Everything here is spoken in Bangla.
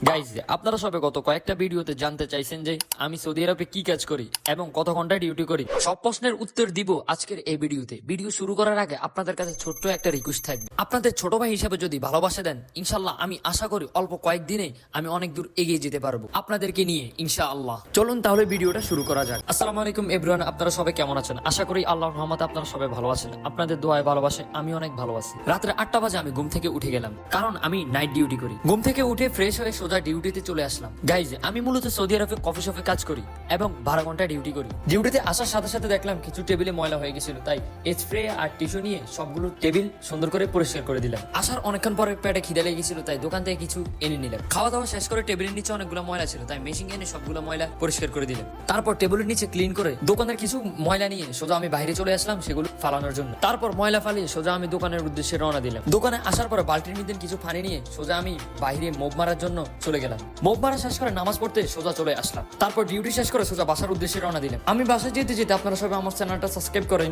গাইজ, আপনারা সবে গত কয়েকটা ভিডিওতে জানতে চাইছেন যে আমি সৌদি আরবে কি কাজ করি এবং কত ঘন্টায় ডিউটি করি। সব প্রশ্নের উত্তর দিব আজকের এই ভিডিওতে। ভিডিও শুরু করার আগে আপনাদের কাছে ছোট্ট একটা রিকোয়েস্ট থাকবে, আপনাদের ছোট ভাই হিসেবে যদি ভালোবাসা দেন, ইনশাল্লাহ আমি আশা করি অল্প কয়েকদিনে আমি অনেক দূর এগিয়ে যেতে পারবো আপনাদেরকে নিয়ে ইনশাআল্লাহ। চলুন তাহলে ভিডিওটা শুরু করা যাক। আসসালামু আলাইকুম এভরিওয়ান, আপনারা সবাই কেমন আছেন? আশা করি আল্লাহর রহমতে আপনারা সবাই ভালো আছেন। আপনাদের দোয়ায় ভালোবাসে আমি অনেক ভালো আছি। রাত্রে 8টা বাজে আমি ঘুম থেকে উঠে গেলাম, কারণ আমি নাইট ডিউটি করি। ঘুম থেকে উঠে ফ্রেশ হয়ে সোজা ডিউটিতে চলে আসলাম। গাইজ, আমি মূলত সৌদি আরবে কফি শপে কাজ করি এবং 12 ঘন্টায় ডিউটি করি। ডিউটিতে আসার সাথে সাথে দেখলাম কিছু টেবিলে ময়লা হয়ে গেছিল, তাই স্প্রে আর টিস্যু নিয়ে সবগুলো টেবিল সুন্দর করে পরিষ্কার করে দিলাম। আসার অনেকক্ষণ পরে পেটে খিদে লেগেছিল, তাই দোকান থেকে কিছু এনে নিলাম। খাওয়া দাওয়া শেষ করে টেবিলের নিচে অনেকগুলো ময়লা ছিল, তাই মেশিন এনে সবগুলো ময়লা পরিষ্কার করে দিলাম। তারপর টেবিলের নিচে ক্লিন করে দোকানের কিছু ময়লা নিয়ে সোজা আমি বাইরে চলে আসলাম সেগুলো ফালানোর জন্য। তারপর ময়লা ফালিয়ে সোজা আমি দোকানের উদ্দেশ্যে রওনা দিলাম। দোকানে আসার পরে বালতির মধ্যে কিছু পানি নিয়ে সোজা আমি বাইরে মোব মারার জন্য চলে গেলাম। মোব মারা শেষ করে নামাজ পড়তে সোজা চলে আসলাম। তারপর ডিউটি শেষ করে সোজা বাসার উদ্দেশ্যে রওনা দিলাম। আমি বাসায় যেতে যেতে আপনারা সবাই আমার চ্যানেলটা সাবস্ক্রাইব করেন।